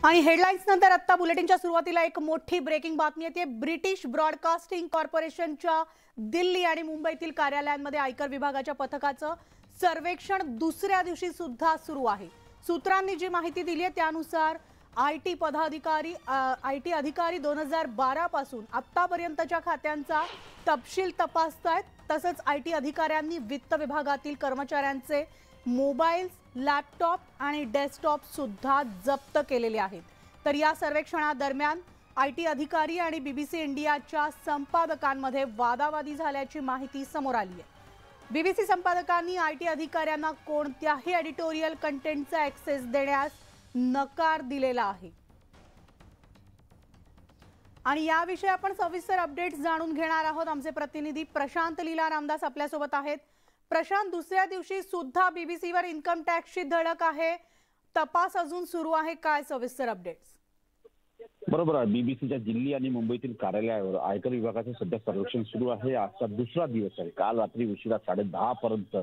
आणि हेडलाइन्स नंतर आता बुलेटिनच्या सुरुवातीला एक मोठी ब्रेकिंग बातमी येते। ब्रिटिश ब्रॉडकास्टिंग कॉर्पोरेशनच्या दिल्ली आणि मुंबईतील कार्यालयांमध्ये आयकर विभागाच्या पथकाचं सर्वेक्षण दुसऱ्या दिवशी सुद्धा सुरू आहे। सूत्रांनी जी माहिती दिली आहे त्यानुसार आयटी अधिकारी 2012 पासून आतापर्यंतच्या खात्यांचा तपशील तपासतायत। तसंच आयटी अधिकाऱ्यांनी वित्त विभागातील कर्मचाऱ्यांचे मोबाइल्स, लॅपटॉप आणि डेस्कटॉप सुद्धा जप्त केलेले आहेत। तर या सर्वेक्षणादरम्यान आयटी अधिकारी आणि बीबीसी इंडियाच्या संपादकांमध्ये वादावादी झाल्याची माहिती समोर आली आहे। बीबीसी संपादकांनी आयटी अधिकाऱ्यांना कोणत्याही एडिटोरियल कंटेंटचा ॲक्सेस देण्यास नकार दिलेला आहे। आणि याविषयी आपण सविस्तर अपडेट्स जाणून घेणार आहोत। आमचे प्रतिनिधी प्रशांत लीला रामदास आपल्या सोबत आहेत। प्रशांत, दुसऱ्या दिवशी सुद्धा बीबीसीवर इन्कम टॅक्सची धडक आहे, तपास अजून सुरू आहे, काय सविस्तर अपडेट्स? बरोबर आहे। बीबीसीच्या दिल्ली आणि मुंबईतील कार्यालयावर आयकर विभागाचे सध्या सर्वेक्षण सुरू आहे। आजचा दुसरा दिवस आहे। काल रात्री उशिरा 10:30 पर्यंत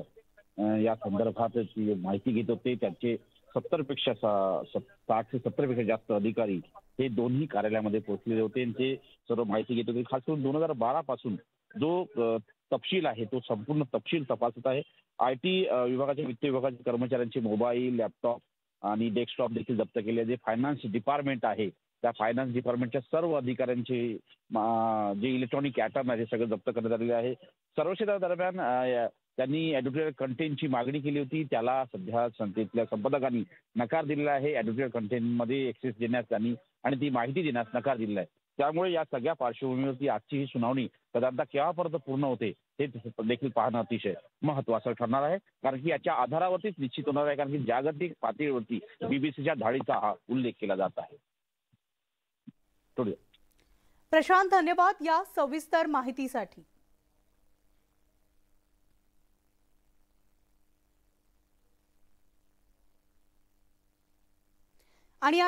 या संदर्भात माहिती घेत होते। त्यांचे 60 ते 70 पेक्षा जास्त अधिकारी हे दोन्ही कार्यालयामध्ये पोहोचलेले होते। ते सर्व माहिती घेत होते। खास करून 2012 पासून जो तपशील आहे तो संपूर्ण तपशील तपासत आहे। आयटी विभागाच्या वित्त विभागाच्या कर्मचाऱ्यांचे मोबाईल, लॅपटॉप आणि डेस्कटॉप देखील जप्त केले। जे फायनान्स डिपार्टमेंट आहे त्या फायनान्स डिपार्टमेंटच्या सर्व अधिकाऱ्यांचे जे इलेक्ट्रॉनिक ॲटम आहे सगळं जप्त करण्यात आलेले आहे। सर्वेक्षणादरम्यान त्यांनी एडिटोरियल कंटेंटची मागणी केली होती, त्याला सध्या संस्थेतल्या संपादकांनी नकार दिलेला आहे। एडिटोरियल कंटेंटमध्ये ॲक्सेस देण्यास आणि ती माहिती देण्यास नकार दिलेला आहे। त्यामुळे या सगळ्या पार्श्वभूमीवरती आजची ही सुनावणी साधारणतः केव्हापर्यंत पूर्ण होते हे देखील पाहणं अतिशय महत्त्वाचं ठरणार आहे। कारण की याच्या आधारावरतीच निश्चित होणार आहे, कारण की जागतिक पातळीवरती बीबीसीच्या धाडीचा हा उल्लेख केला जात आहे। प्रशांत, धन्यवाद या सविस्तर माहितीसाठी। आणि